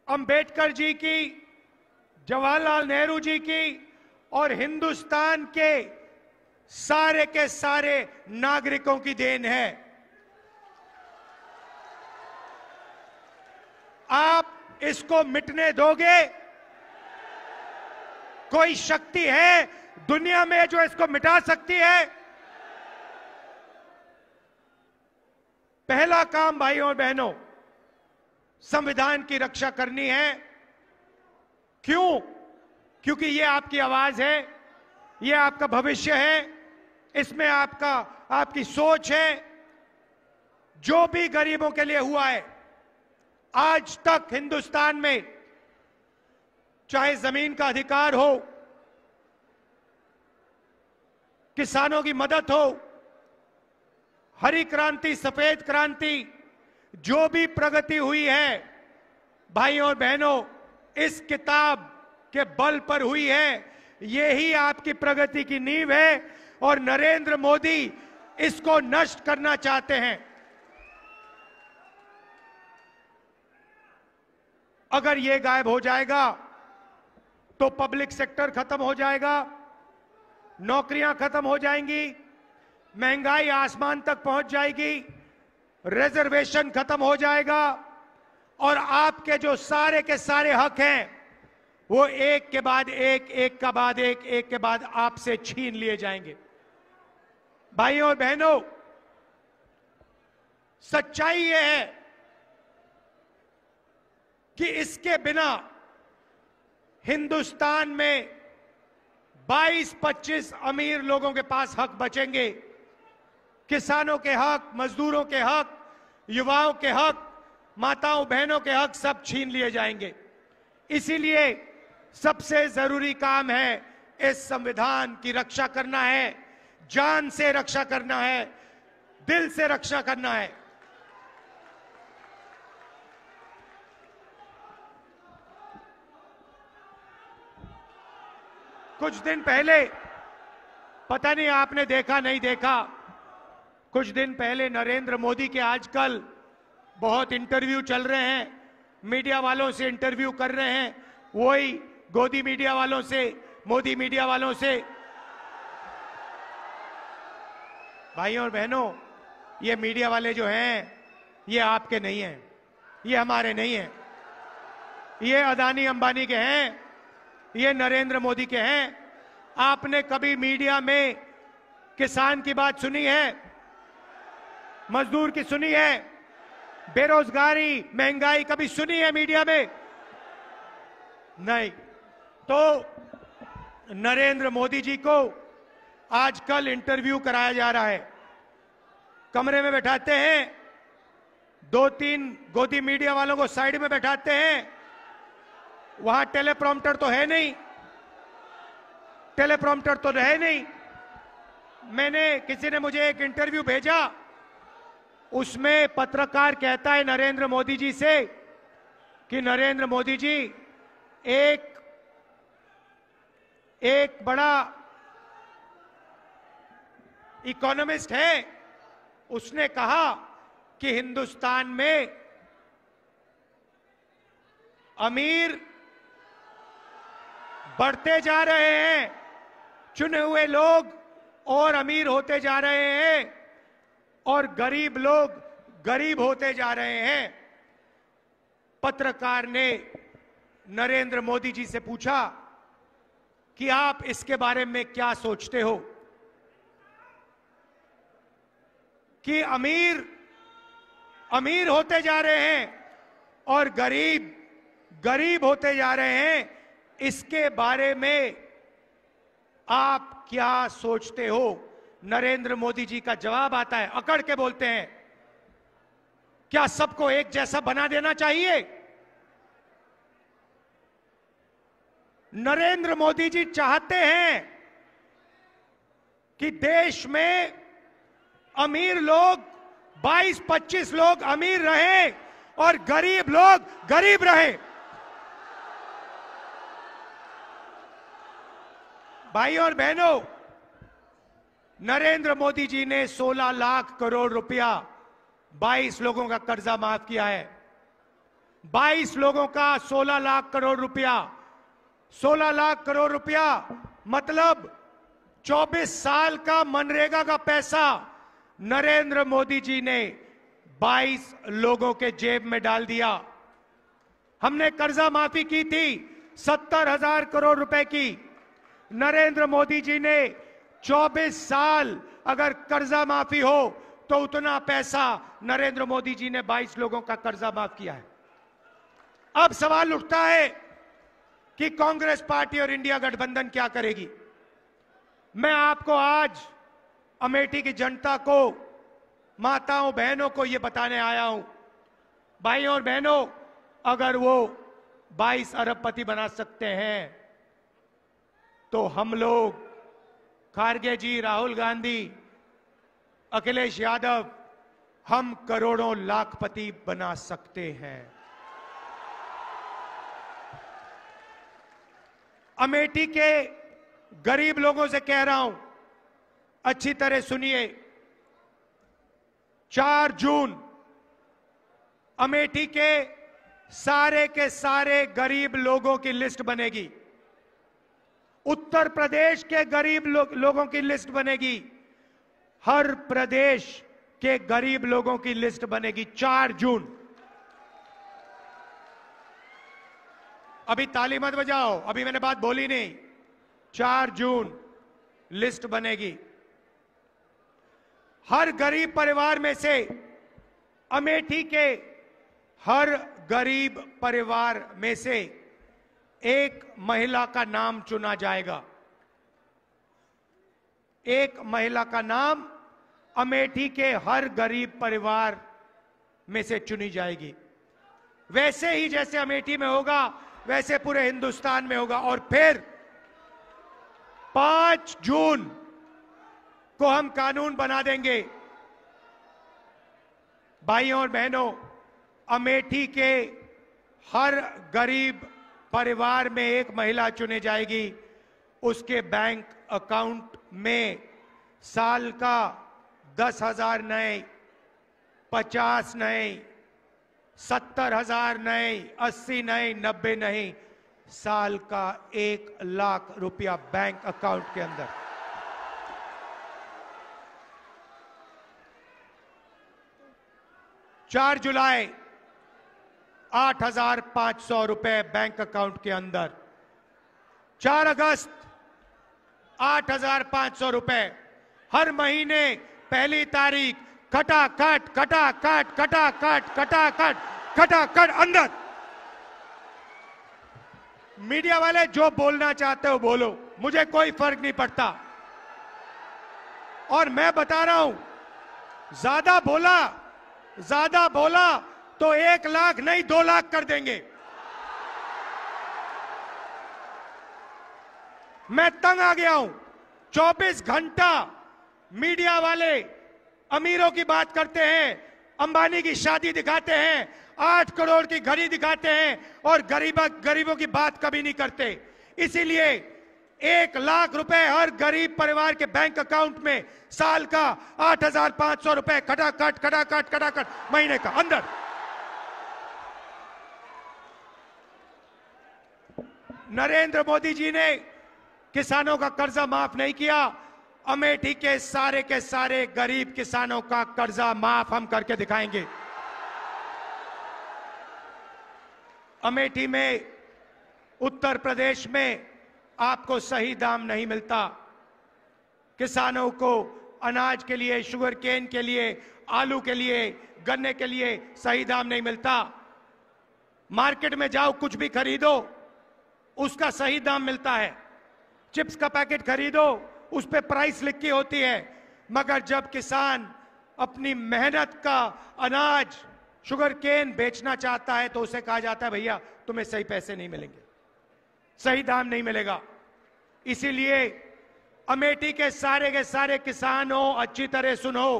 अंबेडकर जी की, जवाहरलाल नेहरू जी की और हिंदुस्तान के सारे नागरिकों की देन है। आप इसको मिटने दोगे? कोई शक्ति है दुनिया में जो इसको मिटा सकती है? पहला काम भाइयों और बहनों, संविधान की रक्षा करनी है। क्यों? क्योंकि ये आपकी आवाज है, ये आपका भविष्य है, इसमें आपकी सोच है। जो भी गरीबों के लिए हुआ है आज तक हिंदुस्तान में, चाहे जमीन का अधिकार हो, किसानों की मदद हो, हरी क्रांति, सफेद क्रांति, जो भी प्रगति हुई है भाइयों और बहनों, इस किताब के बल पर हुई है। यही आपकी प्रगति की नींव है और नरेंद्र मोदी इसको नष्ट करना चाहते हैं। अगर ये गायब हो जाएगा तो पब्लिक सेक्टर खत्म हो जाएगा, नौकरियां खत्म हो जाएंगी, महंगाई आसमान तक पहुंच जाएगी, रिजर्वेशन खत्म हो जाएगा और आपके जो सारे के सारे हक हैं वो एक के बाद एक, एक के बाद एक के बाद आपसे छीन लिए जाएंगे। भाइयों और बहनों, सच्चाई ये है कि इसके बिना हिंदुस्तान में 22-25 अमीर लोगों के पास हक बचेंगे। किसानों के हक, मजदूरों के हक, युवाओं के हक, माताओं बहनों के हक सब छीन लिए जाएंगे। इसीलिए सबसे जरूरी काम है इस संविधान की रक्षा करना है, जान से रक्षा करना है, दिल से रक्षा करना है। कुछ दिन पहले, पता नहीं आपने देखा नहीं देखा, कुछ दिन पहले नरेंद्र मोदी के आजकल बहुत इंटरव्यू चल रहे हैं, मीडिया वालों से इंटरव्यू कर रहे हैं, वही गोदी मीडिया वालों से, मोदी मीडिया वालों से। भाइयों और बहनों, ये मीडिया वाले जो हैं, ये आपके नहीं हैं, ये हमारे नहीं हैं, ये अदानी अंबानी के हैं, ये नरेंद्र मोदी के हैं। आपने कभी मीडिया में किसान की बात सुनी है? मजदूर की सुनी है? बेरोजगारी, महंगाई कभी सुनी है मीडिया में? नहीं। तो नरेंद्र मोदी जी को आजकल इंटरव्यू कराया जा रहा है, कमरे में बैठाते हैं, 2-3 गोदी मीडिया वालों को साइड में बैठाते हैं, वहां टेलीप्रॉम्प्टर तो है नहीं, टेलीप्रॉम्प्टर तो रहे नहीं। किसी ने मुझे एक इंटरव्यू भेजा, उसमें पत्रकार कहता है नरेंद्र मोदी जी से कि नरेंद्र मोदी जी एक बड़ा इकोनॉमिस्ट है, उसने कहा कि हिंदुस्तान में अमीर बढ़ते जा रहे हैं, चुने हुए लोग और अमीर होते जा रहे हैं और गरीब लोग गरीब होते जा रहे हैं। पत्रकार ने नरेंद्र मोदी जी से पूछा कि आप इसके बारे में क्या सोचते हो कि अमीर अमीर होते जा रहे हैं और गरीब गरीब होते जा रहे हैं, इसके बारे में आप क्या सोचते हो? नरेंद्र मोदी जी का जवाब आता है, अकड़ के बोलते हैं, क्या सबको एक जैसा बना देना चाहिए? नरेंद्र मोदी जी चाहते हैं कि देश में अमीर लोग 22-25 लोग अमीर रहें और गरीब लोग गरीब रहें। भाइयों और बहनों, नरेंद्र मोदी जी ने 16 लाख करोड़ रुपया 22 लोगों का कर्जा माफ किया है। 22 लोगों का 16 लाख करोड़ रुपया, 16 लाख करोड़ रुपया मतलब 24 साल का मनरेगा का पैसा नरेंद्र मोदी जी ने 22 लोगों के जेब में डाल दिया। हमने कर्जा माफी की थी 70,000 करोड़ रुपए की। नरेंद्र मोदी जी ने 24 साल अगर कर्जा माफी हो तो उतना पैसा नरेंद्र मोदी जी ने 22 लोगों का कर्जा माफ किया है। अब सवाल उठता है कि कांग्रेस पार्टी और इंडिया गठबंधन क्या करेगी। मैं आपको आज अमेठी की जनता को, माताओं बहनों को यह बताने आया हूं, भाइयों और बहनों, अगर वो 22 अरबपति बना सकते हैं तो हम लोग, खारगे जी, राहुल गांधी, अखिलेश यादव, हम करोड़ों लाखपति बना सकते हैं। अमेठी के गरीब लोगों से कह रहा हूं, अच्छी तरह सुनिए। 4 जून अमेठी के सारे गरीब लोगों की लिस्ट बनेगी। उत्तर प्रदेश के गरीब लोगों की लिस्ट बनेगी। हर प्रदेश के गरीब लोगों की लिस्ट बनेगी 4 जून। अभी ताली मत बजाओ, अभी मैंने बात बोली नहीं। 4 जून लिस्ट बनेगी। हर गरीब परिवार में से, अमेठी के हर गरीब परिवार में से एक महिला का नाम चुना जाएगा। एक महिला का नाम अमेठी के हर गरीब परिवार में से चुनी जाएगी। वैसे ही जैसे अमेठी में होगा वैसे पूरे हिंदुस्तान में होगा। और फिर 5 जून को हम कानून बना देंगे। भाइयों और बहनों, अमेठी के हर गरीब परिवार में एक महिला चुनी जाएगी। उसके बैंक अकाउंट में साल का 10,000 नए, 50 नए, 70,000 नए, 80 नए, 90 नहीं, साल का 1 लाख रुपया बैंक अकाउंट के अंदर। 4 जुलाई 8,500 रुपए बैंक अकाउंट के अंदर। 4 अगस्त 8,500 रुपए। हर महीने पहली तारीख खटाखट खटाखट खटाखट खटाखट खटाखट अंदर। मीडिया वाले जो बोलना चाहते हो बोलो, मुझे कोई फर्क नहीं पड़ता। और मैं बता रहा हूं, ज्यादा बोला तो 1 लाख नहीं 2 लाख कर देंगे। मैं तंग आ गया हूं। 24 घंटा मीडिया वाले अमीरों की बात करते हैं, अंबानी की शादी दिखाते हैं, 8 करोड़ की घड़ी दिखाते हैं और गरीबों की बात कभी नहीं करते। इसीलिए 1 लाख रुपए हर गरीब परिवार के बैंक अकाउंट में साल का 8,500 रुपए खटाखट खटाखट खटाखट महीने का अंदर। नरेंद्र मोदी जी ने किसानों का कर्जा माफ नहीं किया। अमेठी के सारे गरीब किसानों का कर्जा माफ हम करके दिखाएंगे। अमेठी में, उत्तर प्रदेश में आपको सही दाम नहीं मिलता। किसानों को अनाज के लिए, शुगर केन के लिए, आलू के लिए, गन्ने के लिए सही दाम नहीं मिलता। मार्केट में जाओ, कुछ भी खरीदो, उसका सही दाम मिलता है। चिप्स का पैकेट खरीदो, उस पे प्राइस लिखी होती है। मगर जब किसान अपनी मेहनत का अनाज, शुगर केन बेचना चाहता है तो उसे कहा जाता है भैया तुम्हें सही पैसे नहीं मिलेंगे, सही दाम नहीं मिलेगा। इसीलिए अमेठी के सारे किसानों अच्छी तरह सुनो,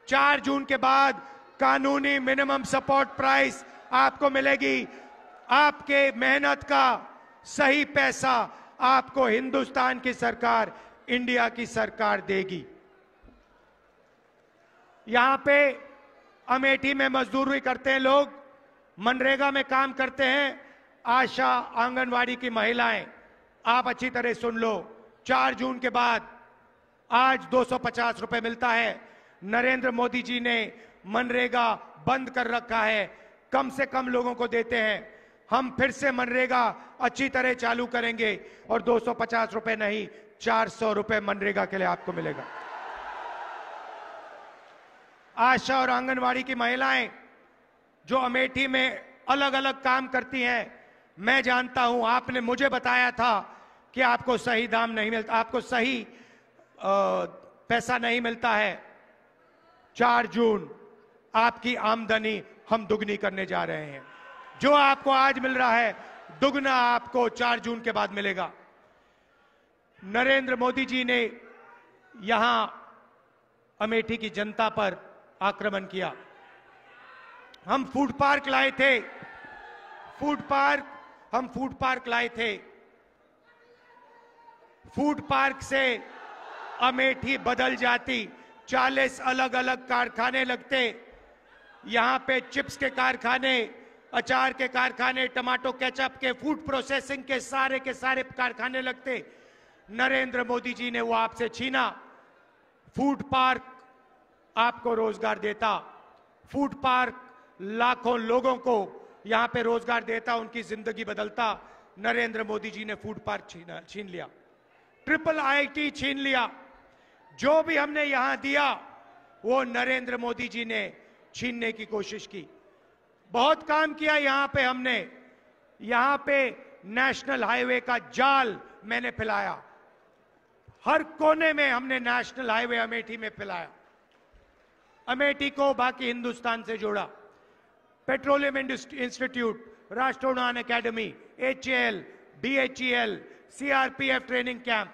4 जून के बाद कानूनी मिनिमम सपोर्ट प्राइस आपको मिलेगी। आपके मेहनत का सही पैसा आपको हिंदुस्तान की सरकार, इंडिया की सरकार देगी। यहां पे अमेठी में मजदूरी करते हैं लोग, मनरेगा में काम करते हैं, आशा आंगनवाड़ी की महिलाएं। आप अच्छी तरह सुन लो, 4 जून के बाद आज 250 रुपए मिलता है। नरेंद्र मोदी जी ने मनरेगा बंद कर रखा है, कम से कम लोगों को देते हैं। हम फिर से मनरेगा अच्छी तरह चालू करेंगे और 250 रुपए नहीं 400 रुपए मनरेगा के लिए आपको मिलेगा। आशा और आंगनवाड़ी की महिलाएं जो अमेठी में अलग अलग काम करती हैं, मैं जानता हूं, आपने मुझे बताया था कि आपको सही दाम नहीं मिलता, आपको सही पैसा नहीं मिलता है। 4 जून आपकी आमदनी हम दुगनी करने जा रहे हैं। जो आपको आज मिल रहा है दुगना आपको 4 जून के बाद मिलेगा। नरेंद्र मोदी जी ने यहां अमेठी की जनता पर आक्रमण किया। हम फूड पार्क लाए थे, हम फूड पार्क लाए थे। फूड पार्क से अमेठी बदल जाती। 40 अलग अलग कारखाने लगते। यहां पे चिप्स के कारखाने, अचार के कारखाने, टमाटो केचप के, फूड प्रोसेसिंग के सारे कारखाने लगते। नरेंद्र मोदी जी ने वो आपसे छीना। फूड पार्क आपको रोजगार देता। फूड पार्क लाखों लोगों को यहां पे रोजगार देता, उनकी जिंदगी बदलता। नरेंद्र मोदी जी ने फूड पार्क छीन लिया, ट्रिपल IIT छीन लिया। जो भी हमने यहां दिया वो नरेंद्र मोदी जी ने छीनने की कोशिश की। बहुत काम किया यहां पे हमने। यहां पे नेशनल हाईवे का जाल मैंने फैलाया। हर कोने में हमने नेशनल हाईवे अमेठी में फैलाया। अमेठी को बाकी हिंदुस्तान से जोड़ा। पेट्रोलियम इंस्टीट्यूट, राष्ट्रीय उड़ान academy, HAL, BHEL, CRPF training camp,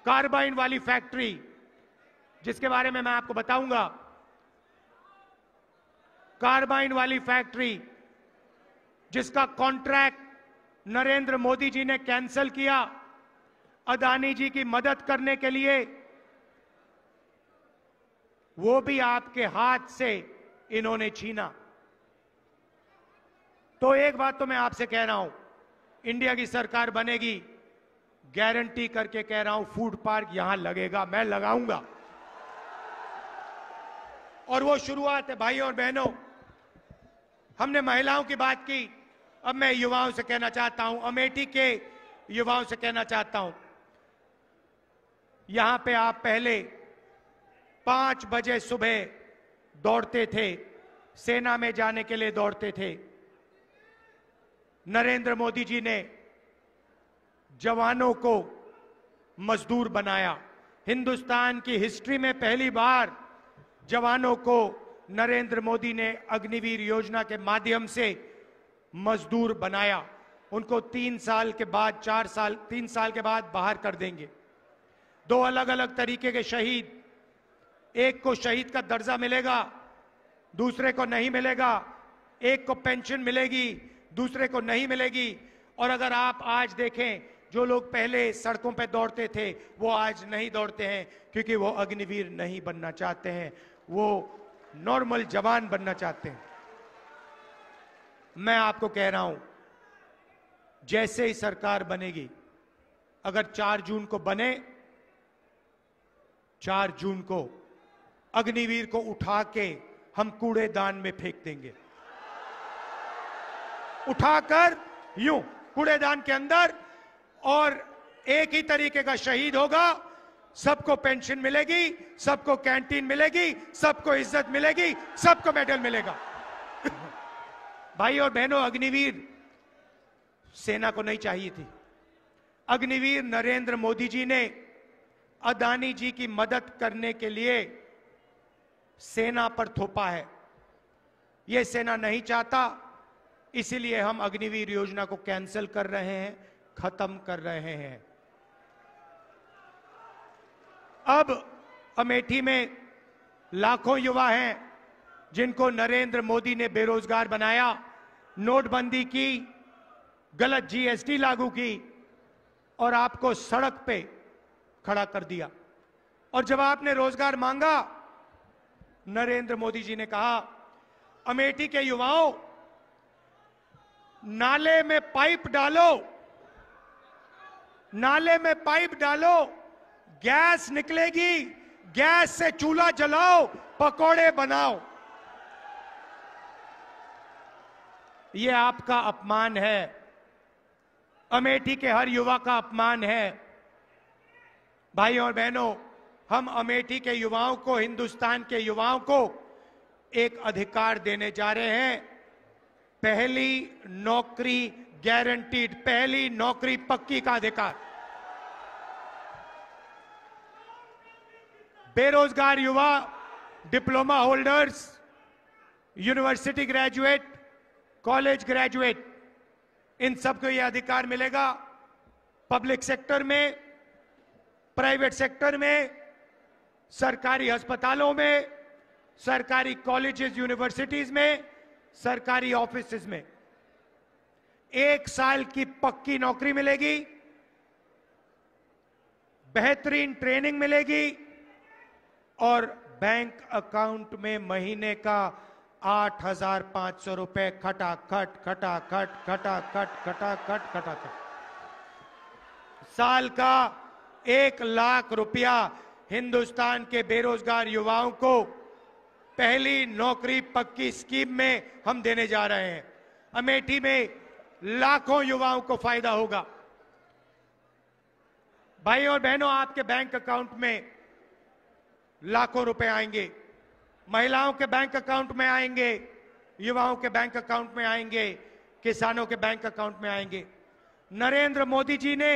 carbine वाली फैक्ट्री जिसके बारे में मैं आपको बताऊंगा। कार्बाइन वाली फैक्ट्री जिसका कॉन्ट्रैक्ट नरेंद्र मोदी जी ने कैंसिल किया अदानी जी की मदद करने के लिए, वो भी आपके हाथ से इन्होंने छीना। तो एक बात तो मैं आपसे कह रहा हूं, इंडिया की सरकार बनेगी, गारंटी करके कह रहा हूं, फूड पार्क यहां लगेगा, मैं लगाऊंगा। और वो शुरुआत है भाइयों और बहनों। हमने महिलाओं की बात की, अब मैं युवाओं से कहना चाहता हूं, अमेठी के युवाओं से कहना चाहता हूं, यहां पे आप पहले 5 बजे सुबह दौड़ते थे, सेना में जाने के लिए दौड़ते थे। नरेंद्र मोदी जी ने जवानों को मजदूर बनाया। हिंदुस्तान की हिस्ट्री में पहली बार जवानों को नरेंद्र मोदी ने अग्निवीर योजना के माध्यम से मजदूर बनाया। उनको 3 साल के बाद 3 साल के बाद बाहर कर देंगे। 2 अलग अलग तरीके के शहीद, एक को शहीद का दर्जा मिलेगा, दूसरे को नहीं मिलेगा। एक को पेंशन मिलेगी, दूसरे को नहीं मिलेगी। और अगर आप आज देखें, जो लोग पहले सड़कों पर दौड़ते थे वो आज नहीं दौड़ते हैं, क्योंकि वो अग्निवीर नहीं बनना चाहते हैं, वो नॉर्मल जवान बनना चाहते हैं। मैं आपको कह रहा हूं, जैसे ही सरकार बनेगी, अगर 4 जून को बने, 4 जून को अग्निवीर को उठा के हम कूड़ेदान में फेंक देंगे। उठाकर यूं कूड़ेदान के अंदर, और एक ही तरीके का शहीद होगा। सबको पेंशन मिलेगी, सबको कैंटीन मिलेगी, सबको इज्जत मिलेगी, सबको मेडल मिलेगा। भाई और बहनों, अग्निवीर सेना को नहीं चाहिए थी। अग्निवीर नरेंद्र मोदी जी ने अदानी जी की मदद करने के लिए सेना पर थोपा है। यह सेना नहीं चाहता, इसीलिए हम अग्निवीर योजना को कैंसिल कर रहे हैं, खत्म कर रहे हैं। अब अमेठी में लाखों युवा हैं जिनको नरेंद्र मोदी ने बेरोजगार बनाया, नोटबंदी की, गलत जीएसटी लागू की और आपको सड़क पे खड़ा कर दिया। और जब आपने रोजगार मांगा, नरेंद्र मोदी जी ने कहा, अमेठी के युवाओं, नाले में पाइप डालो, नाले में पाइप डालो, गैस निकलेगी, गैस से चूल्हा जलाओ, पकोड़े बनाओ। यह आपका अपमान है, अमेठी के हर युवा का अपमान है। भाइयों और बहनों, हम अमेठी के युवाओं को, हिंदुस्तान के युवाओं को एक अधिकार देने जा रहे हैं। पहली नौकरी गारंटीड, पहली नौकरी पक्की का अधिकार। बेरोजगार युवा, diploma holders, university graduate, college graduate, इन सबको यह अधिकार मिलेगा। पब्लिक सेक्टर में, प्राइवेट सेक्टर में, सरकारी अस्पतालों में, सरकारी कॉलेजेस यूनिवर्सिटीज में, सरकारी ऑफिसेज में 1 साल की पक्की नौकरी मिलेगी, बेहतरीन ट्रेनिंग मिलेगी और बैंक अकाउंट में महीने का 8,500 रुपए खटाखट खटाखट खटाखट खटाखट खटाखट, साल का 1 लाख रुपया हिंदुस्तान के बेरोजगार युवाओं को पहली नौकरी पक्की स्कीम में हम देने जा रहे हैं। अमेठी में लाखों युवाओं को फायदा होगा। भाई और बहनों, आपके बैंक अकाउंट में लाखों रुपए आएंगे, महिलाओं के बैंक अकाउंट में आएंगे, युवाओं के बैंक अकाउंट में आएंगे, किसानों के बैंक अकाउंट में आएंगे। नरेंद्र मोदी जी ने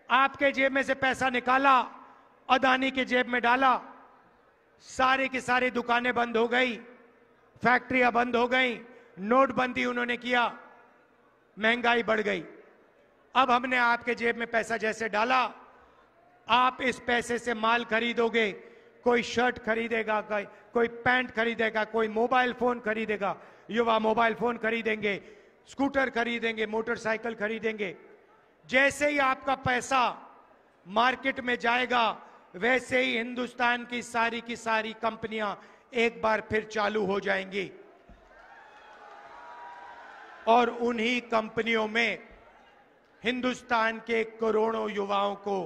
आपके जेब में से पैसा निकाला, अदानी के जेब में डाला, सारी की सारी दुकानें बंद हो गई, फैक्ट्रियां बंद हो गई, नोटबंदी उन्होंने किया, महंगाई बढ़ गई। अब हमने आपके जेब में पैसा जैसे डाला, आप इस पैसे से माल खरीदोगे, कोई शर्ट खरीदेगा, कोई पैंट खरीदेगा, कोई मोबाइल फोन खरीदेगा, युवा मोबाइल फोन खरीदेंगे, स्कूटर खरीदेंगे, मोटरसाइकिल खरीदेंगे। जैसे ही आपका पैसा मार्केट में जाएगा, वैसे ही हिंदुस्तान की सारी कंपनियां एक बार फिर चालू हो जाएंगी और उन्हीं कंपनियों में हिंदुस्तान के करोड़ों युवाओं को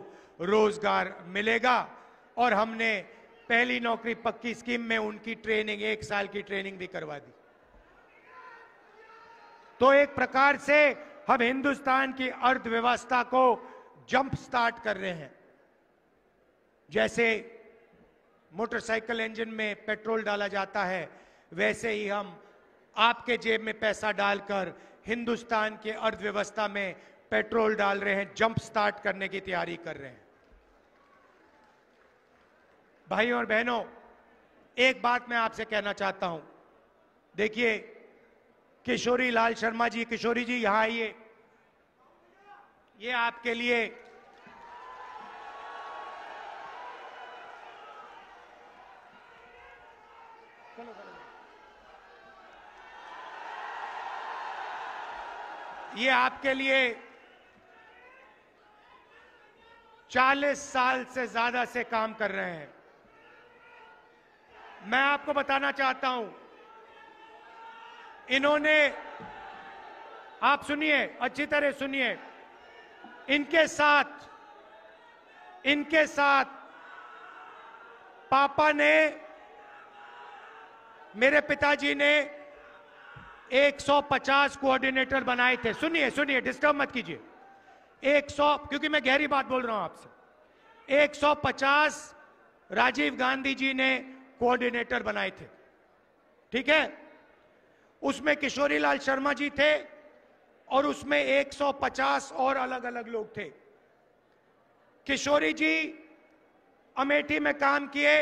रोजगार मिलेगा। और हमने पहली नौकरी पक्की स्कीम में उनकी ट्रेनिंग, 1 साल की ट्रेनिंग भी करवा दी। तो एक प्रकार से हम हिंदुस्तान की अर्थव्यवस्था को जंप स्टार्ट कर रहे हैं। जैसे मोटरसाइकिल इंजन में पेट्रोल डाला जाता है, वैसे ही हम आपके जेब में पैसा डालकर हिंदुस्तान की अर्थव्यवस्था में पेट्रोल डाल रहे हैं, जंप स्टार्ट करने की तैयारी कर रहे हैं। भाइयों और बहनों, एक बात मैं आपसे कहना चाहता हूं। देखिए, किशोरी लाल शर्मा जी, किशोरी जी यहां आइए। ये आपके लिए ये आपके लिए 40 साल से ज्यादा से काम कर रहे हैं। मैं आपको बताना चाहता हूं, इन्होंने, आप सुनिए, अच्छी तरह सुनिए, इनके साथ पापा ने, मेरे पिताजी ने 150 कोऑर्डिनेटर बनाए थे। सुनिए सुनिए, डिस्टर्ब मत कीजिए। 100, क्योंकि मैं गहरी बात बोल रहा हूं आपसे। 150 राजीव गांधी जी ने कोऑर्डिनेटर बनाए थे, ठीक है। उसमें किशोरी लाल शर्मा जी थे और उसमें 150 और अलग अलग लोग थे। किशोरी जी अमेठी में काम किए,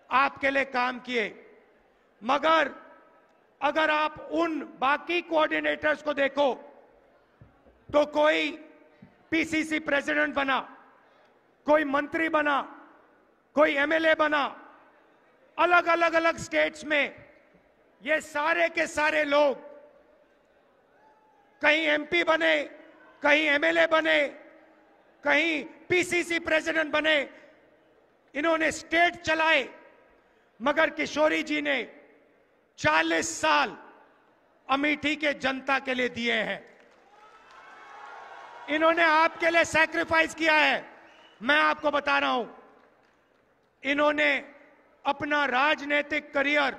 आपके लिए काम किए, मगर अगर आप उन बाकी कोऑर्डिनेटर्स को देखो तो कोई पीसीसी प्रेसिडेंट बना, कोई मंत्री बना, कोई एमएलए बना, अलग अलग अलग स्टेट्स में। ये सारे के सारे लोग कहीं एमपी बने, कहीं एमएलए बने, कहीं पीसीसी प्रेसिडेंट बने, इन्होंने स्टेट चलाए। मगर किशोरी जी ने 40 साल अमेठी के जनता के लिए दिए हैं। इन्होंने आपके लिए सैक्रिफाइस किया है। मैं आपको बता रहा हूं, इन्होंने अपना राजनीतिक करियर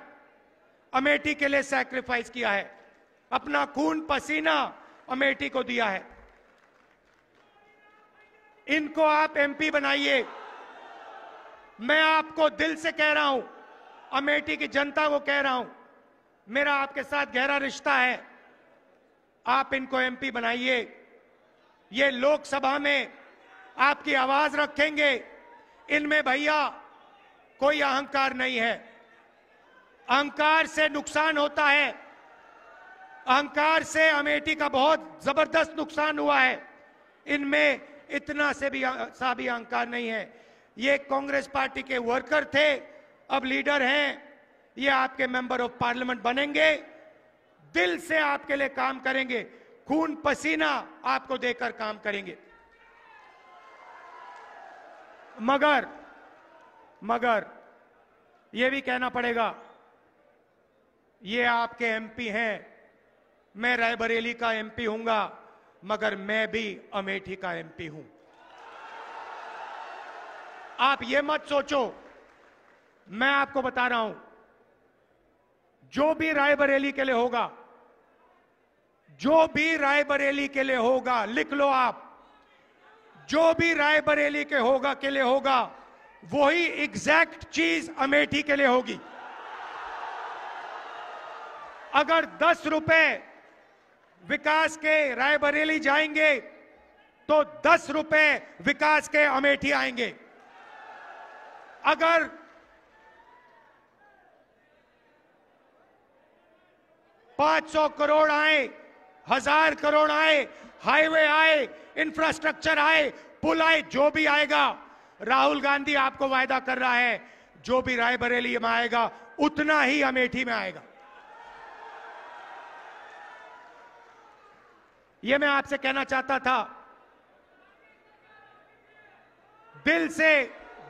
अमेठी के लिए सैक्रिफाइस किया है, अपना खून पसीना अमेठी को दिया है। इनको आप एमपी बनाइए। मैं आपको दिल से कह रहा हूं, अमेठी की जनता को कह रहा हूं, मेरा आपके साथ गहरा रिश्ता है। आप इनको एमपी बनाइए। ये लोकसभा में आपकी आवाज रखेंगे। इनमें भैया कोई अहंकार नहीं है। अहंकार से नुकसान होता है। अहंकार से अमेठी का बहुत जबरदस्त नुकसान हुआ है। इनमें इतना से भी अहंकार नहीं है। ये कांग्रेस पार्टी के वर्कर थे, अब लीडर हैं। ये आपके मेंबर ऑफ पार्लियामेंट बनेंगे, दिल से आपके लिए काम करेंगे, खून पसीना आपको देकर काम करेंगे। मगर ये भी कहना पड़ेगा, ये आपके एमपी हैं, मैं रायबरेली का एमपी हूंगा, मगर मैं भी अमेठी का एमपी हूं। आप ये मत सोचो, मैं आपको बता रहा हूं, जो भी रायबरेली के लिए होगा, जो भी रायबरेली के लिए होगा, लिख लो आप, जो भी रायबरेली के लिए होगा, वही एग्जैक्ट चीज अमेठी के लिए होगी। अगर 10 रुपए विकास के रायबरेली जाएंगे तो 10 रुपए विकास के अमेठी आएंगे। अगर 500 करोड़ आए, 1000 करोड़ आए, हाईवे आए, इंफ्रास्ट्रक्चर आए, पुल आए, जो भी आएगा, राहुल गांधी आपको वायदा कर रहा है, जो भी रायबरेली में आएगा उतना ही अमेठी में आएगा। यह मैं आपसे कहना चाहता था।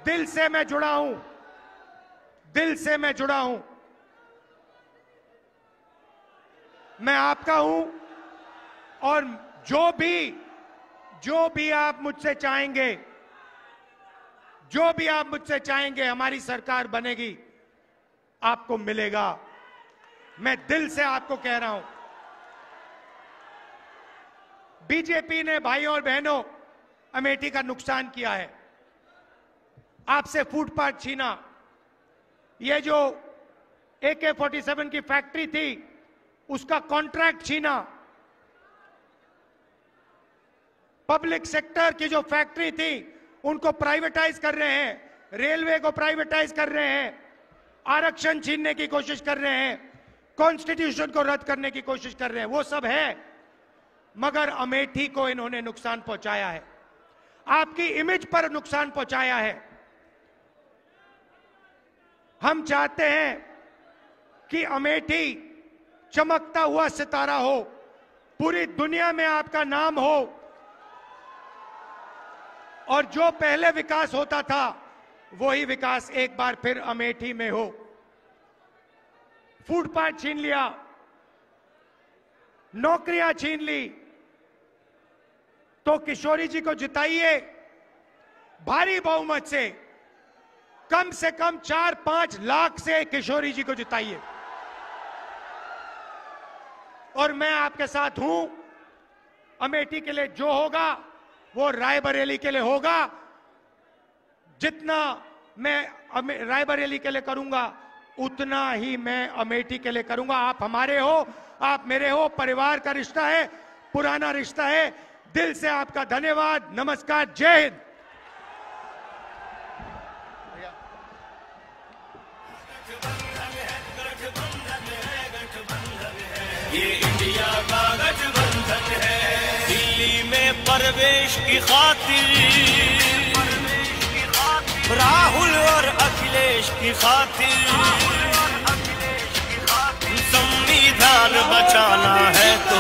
दिल से मैं जुड़ा हूं, दिल से मैं जुड़ा हूं। मैं आपका हूं और जो भी जो भी आप मुझसे चाहेंगे हमारी सरकार बनेगी, आपको मिलेगा। मैं दिल से आपको कह रहा हूं। बीजेपी ने भाई और बहनों अमेठी का नुकसान किया है, आपसे फुटपाथ छीना, ये जो AK-47 की फैक्ट्री थी उसका कॉन्ट्रैक्ट छीना, पब्लिक सेक्टर की जो फैक्ट्री थी उनको प्राइवेटाइज कर रहे हैं, रेलवे को प्राइवेटाइज कर रहे हैं, आरक्षण छीनने की कोशिश कर रहे हैं, कॉन्स्टिट्यूशन को रद्द करने की कोशिश कर रहे हैं। वो सब है, मगर अमेठी को इन्होंने नुकसान पहुंचाया है, आपकी इमेज पर नुकसान पहुंचाया है। हम चाहते हैं कि अमेठी चमकता हुआ सितारा हो, पूरी दुनिया में आपका नाम हो, और जो पहले विकास होता था वही विकास एक बार फिर अमेठी में हो। फुटपाथ छीन लिया, नौकरियां छीन ली, तो किशोरी जी को जिताइए भारी बहुमत से कम 4-5 लाख से किशोरी जी को जिताइए। और मैं आपके साथ हूं, अमेठी के लिए जो होगा वो रायबरेली के लिए होगा। जितना मैं रायबरेली के लिए करूंगा उतना ही मैं अमेठी के लिए करूंगा। आप हमारे हो, आप मेरे हो, परिवार का रिश्ता है, पुराना रिश्ता है। दिल से आपका धन्यवाद, नमस्कार, जय हिंद। ये इंडिया का गठबंधन है, दिल्ली में प्रवेश की खातिर, राहुल और अखिलेश की खातिर, संविधान बचाना है तो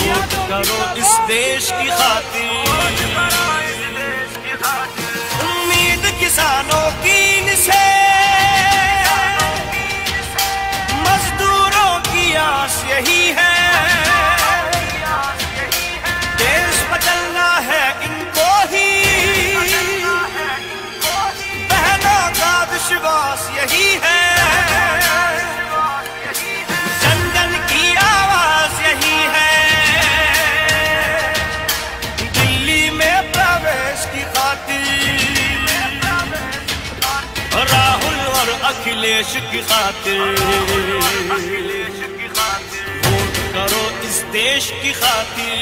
वोट करो इस देश की खातिर। उम्मीद किसानों की इनसे, मजदूरों की आस यही है, देश बदलना है इनको ही, बहनों का विश्वास यही है, जन जन की आवाज यही है। दिल्ली में प्रवेश की खातिर, राहुल और अखिलेश की खातिर, वोट करो इस देश की खातिर।